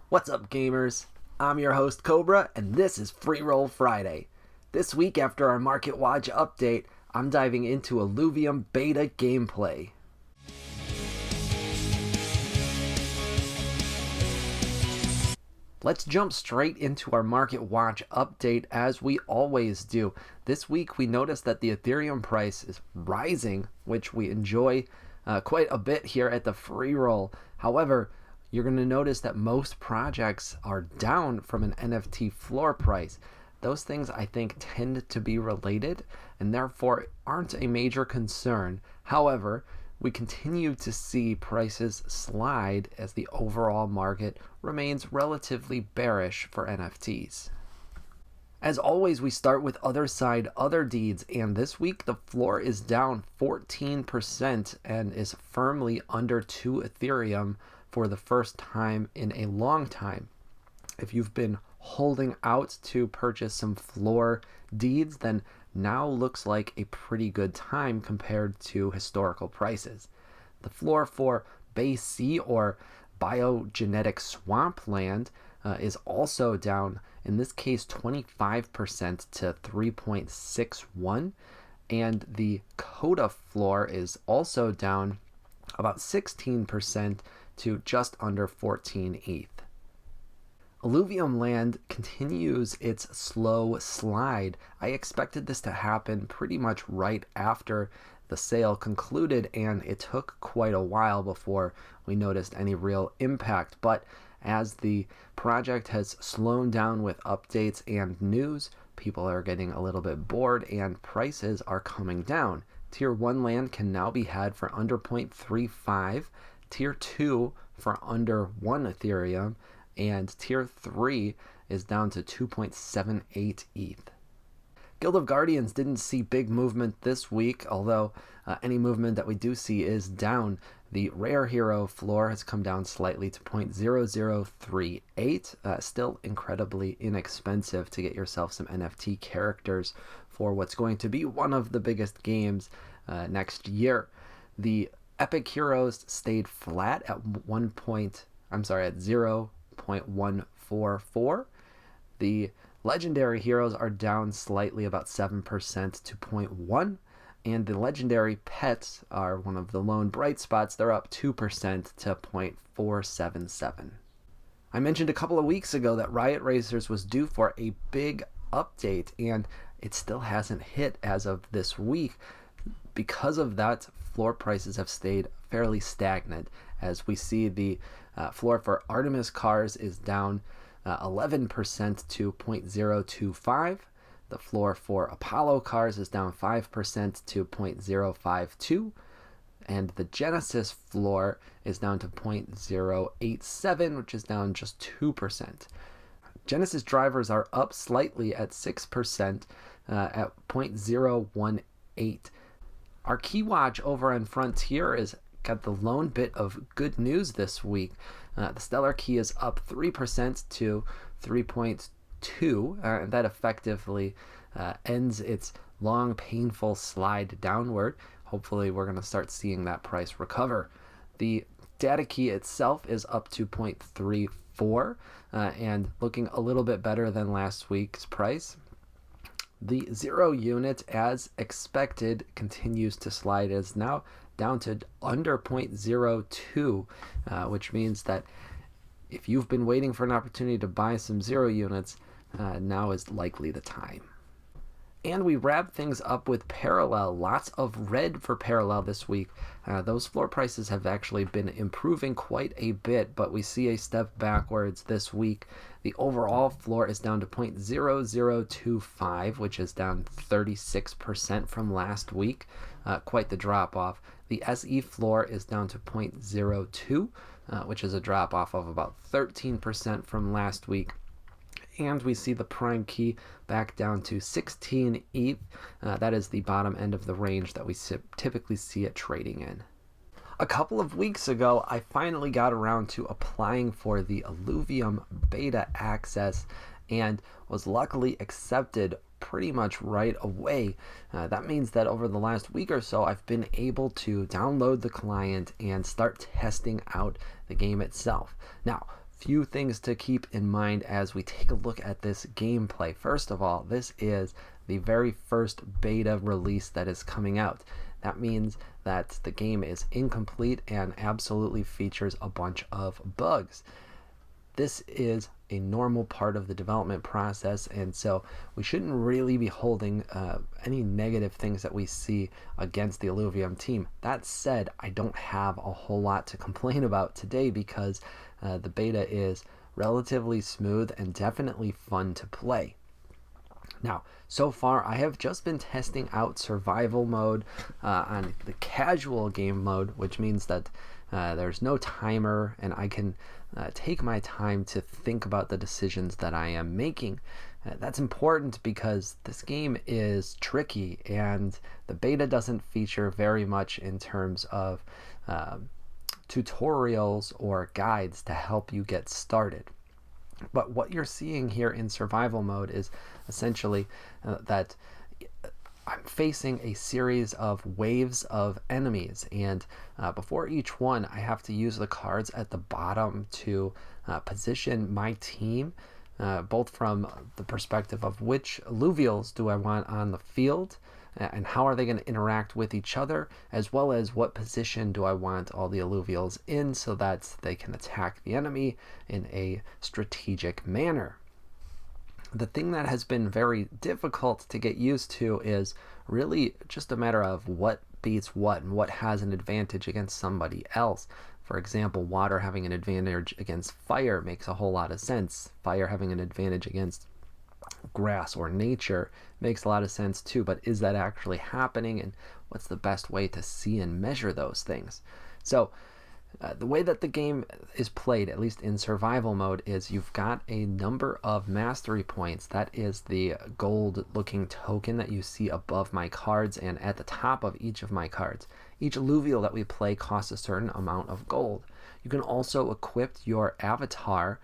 What's up, gamers? I'm your host, Cobra, and this is Freeroll Friday. This week, after our Market Watch update, I'm diving into Illuvium beta gameplay. Let's jump straight into our Market Watch update as we always do. This week, we noticed that the Ethereum price is rising, which we enjoy quite a bit here at the Freeroll. However, you're going to notice that most projects are down from an NFT floor price. Those things, I think, tend to be related and therefore aren't a major concern. However, we continue to see prices slide as the overall market remains relatively bearish for NFTs. As always, we start with Otherside Otherdeeds, and this week the floor is down 14% and is firmly under 2 Ethereum for the first time in a long time. If you've been holding out to purchase some floor deeds, then now looks like a pretty good time compared to historical prices. The floor for Bay C or biogenetic swampland is also down, in this case 25% to 3.61, and the Coda floor is also down about 16% to just under 14 ETH. Illuvium Land continues its slow slide. I expected this to happen pretty much right after the sale concluded, and it took quite a while before we noticed any real impact. But as the project has slowed down with updates and news, people are getting a little bit bored and prices are coming down. Tier 1 land can now be had for under 0.35, Tier 2 for under 1 Ethereum, and Tier 3 is down to 2.78 ETH. Guild of Guardians didn't see big movement this week, although any movement that we do see is down. The rare hero floor has come down slightly to 0.0038, still incredibly inexpensive to get yourself some NFT characters for what's going to be one of the biggest games next year. The Epic Heroes stayed flat at 0.144. The Legendary Heroes are down slightly, about 7% to 0.1. And the Legendary Pets are one of the lone bright spots. They're up 2% to 0.477. I mentioned a couple of weeks ago that Riot Racers was due for a big update, and it still hasn't hit as of this week. Because of that, floor prices have stayed fairly stagnant, as we see the floor for Artemis cars is down 11% to 0.025. The floor for Apollo cars is down 5% to 0.052. And the Genesis floor is down to 0.087, which is down just 2%. Genesis drivers are up slightly at 6% at 0.018. Our key watch over on Frontier is got the lone bit of good news this week. The Stellar Key is up 3% to 3.2, and that effectively ends its long, painful slide downward. Hopefully, we're going to start seeing that price recover. The Data Key itself is up to 0.34 and looking a little bit better than last week's price. The 0 unit, as expected, continues to slide. It is now down to under 0.02, which means that if you've been waiting for an opportunity to buy some 0 units, now is likely the time. And we wrap things up with Parallel. Lots of red for Parallel this week. Those floor prices have actually been improving quite a bit, but we see a step backwards this week. The overall floor is down to 0.0025, which is down 36% from last week. Quite the drop off. The SE floor is down to 0.02, which is a drop off of about 13% from last week. And we see the prime key back down to 16 ETH. That is the bottom end of the range that we typically see it trading in. A couple of weeks ago, I finally got around to applying for the Illuvium beta access and was luckily accepted pretty much right away. That means that over the last week or so, I've been able to download the client and start testing out the game itself. Now, few things to keep in mind as we take a look at this gameplay. First of all, this is the very first beta release that is coming out. That means that the game is incomplete and absolutely features a bunch of bugs. This is a normal part of the development process, and so we shouldn't really be holding any negative things that we see against the Illuvium team. That said, I don't have a whole lot to complain about today because the beta is relatively smooth and definitely fun to play. Now, so far, I have just been testing out survival mode on the casual game mode, which means that there's no timer and I can take my time to think about the decisions that I am making. That's important because this game is tricky and the beta doesn't feature very much in terms of tutorials or guides to help you get started. But what you're seeing here in survival mode is essentially that I'm facing a series of waves of enemies, and before each one I have to use the cards at the bottom to position my team, both from the perspective of which alluvials do I want on the field and how are they going to interact with each other, as well as what position do I want all the alluvials in so that they can attack the enemy in a strategic manner. The thing that has been very difficult to get used to is really just a matter of what beats what and what has an advantage against somebody else. For example, water having an advantage against fire makes a whole lot of sense. Fire having an advantage against grass or nature makes a lot of sense too, but is that actually happening, and what's the best way to see and measure those things? So the way that the game is played, at least in survival mode, is you've got a number of mastery points. That is the gold looking token that you see above my cards and at the top of each of my cards. Each alluvial that we play costs a certain amount of gold. You can also equip your avatar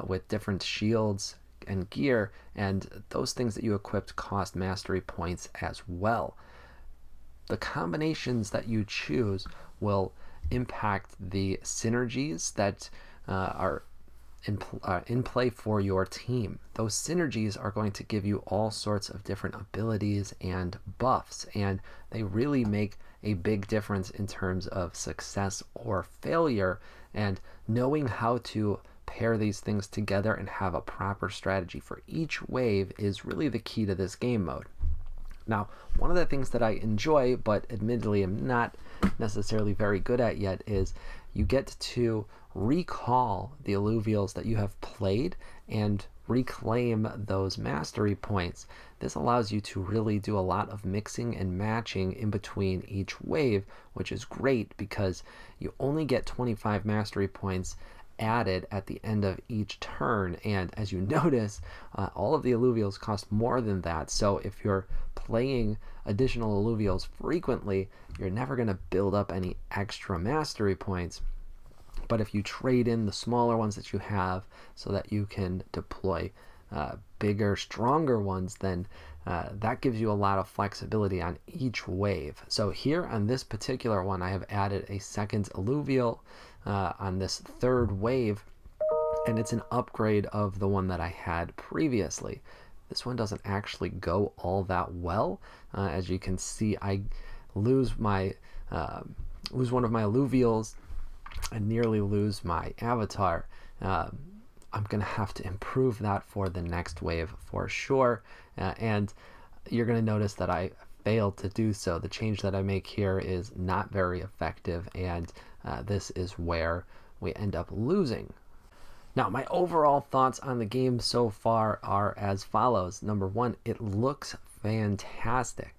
with different shields and gear, and those things that you equipped cost mastery points as well. The combinations that you choose will impact the synergies that are in play for your team. Those synergies are going to give you all sorts of different abilities and buffs, and they really make a big difference in terms of success or failure, and knowing how to pair these things together and have a proper strategy for each wave is really the key to this game mode. Now, one of the things that I enjoy, but admittedly am not necessarily very good at yet, is you get to recall the alluvials that you have played and reclaim those mastery points. This allows you to really do a lot of mixing and matching in between each wave, which is great because you only get 25 mastery points added at the end of each turn, and as you notice, all of the alluvials cost more than that. So if you're playing additional alluvials frequently, you're never going to build up any extra mastery points. But if you trade in the smaller ones that you have so that you can deploy bigger, stronger ones, then that gives you a lot of flexibility on each wave. So here on this particular one, I have added a second alluvial on this third wave, and it's an upgrade of the one that I had previously. This one doesn't actually go all that well. As you can see, I lose one of my alluvials and nearly lose my avatar. I'm going to have to improve that for the next wave for sure, and you're going to notice that I failed to do so. The change that I make here is not very effective, and this is where we end up losing. Now, my overall thoughts on the game so far are as follows. Number one, it looks fantastic.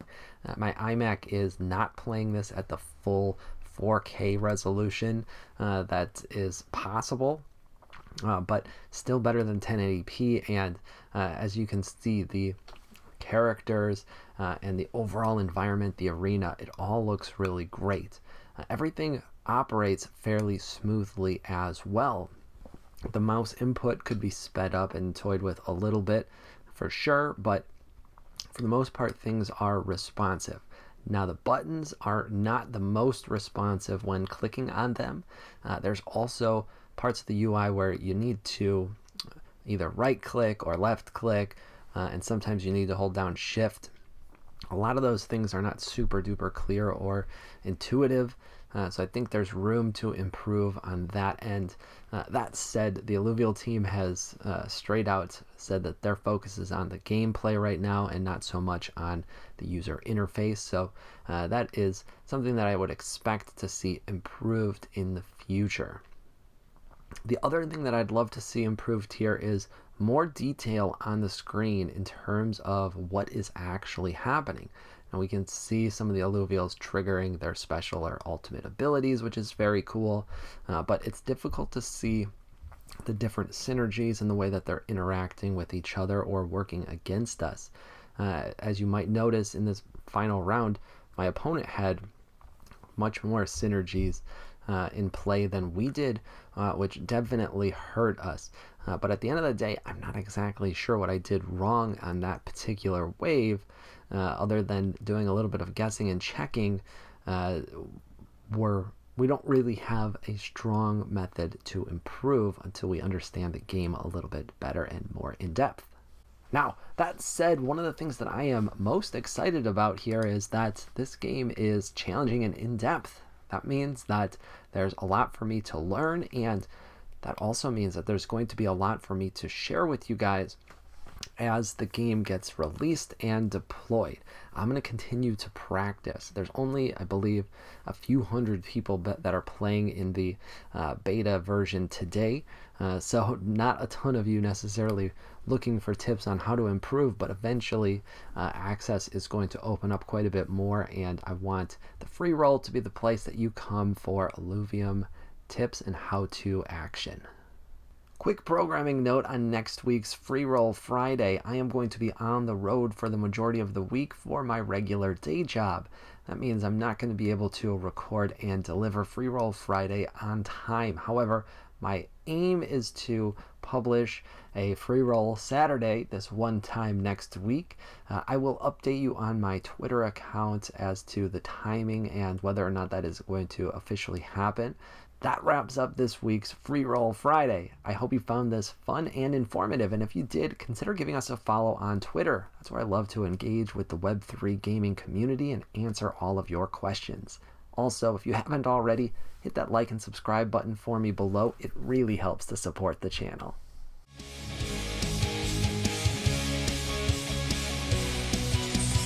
My iMac is not playing this at the full 4K resolution that is possible, but still better than 1080p, and as you can see, the characters and the overall environment, the arena, it all looks really great. Everything operates fairly smoothly as well. The mouse input could be sped up and toyed with a little bit for sure, but for the most part things are responsive. Now, the buttons are not the most responsive when clicking on them. There's also parts of the UI where you need to either right click or left click, and sometimes you need to hold down shift. A lot of those things are not super duper clear or intuitive, so I think there's room to improve on that end. That said, the Illuvial team has straight out said that their focus is on the gameplay right now and not so much on the user interface, so that is something that I would expect to see improved in the future. The other thing that I'd love to see improved here is more detail on the screen in terms of what is actually happening. And we can see some of the Illuvials triggering their special or ultimate abilities, which is very cool, but it's difficult to see the different synergies in the way that they're interacting with each other or working against us. As you might notice in this final round, my opponent had much more synergies in play than we did, which definitely hurt us. But at the end of the day, I'm not exactly sure what I did wrong on that particular wave, other than doing a little bit of guessing and checking. We don't really have a strong method to improve until we understand the game a little bit better and more in depth. Now, that said, one of the things that I am most excited about here is that this game is challenging and in-depth. That means that there's a lot for me to learn, and that also means that there's going to be a lot for me to share with you guys as the game gets released and deployed. I'm going to continue to practice. There's only, I believe, a few hundred people that are playing in the beta version today, so not a ton of you necessarily looking for tips on how to improve, but eventually access is going to open up quite a bit more, and I want the Freeroll to be the place that you come for Illuvium tips and how-to action. Quick programming note on next week's Freeroll Friday. I am going to be on the road for the majority of the week for my regular day job. That means I'm not going to be able to record and deliver Freeroll Friday on time. However, my aim is to publish a Freeroll Saturday this one time next week. I will update you on my Twitter account as to the timing and whether or not that is going to officially happen. That wraps up this week's Freeroll Friday. I hope you found this fun and informative, and if you did, consider giving us a follow on Twitter. That's where I love to engage with the Web3 gaming community and answer all of your questions. Also, if you haven't already, hit that like and subscribe button for me below. It really helps to support the channel.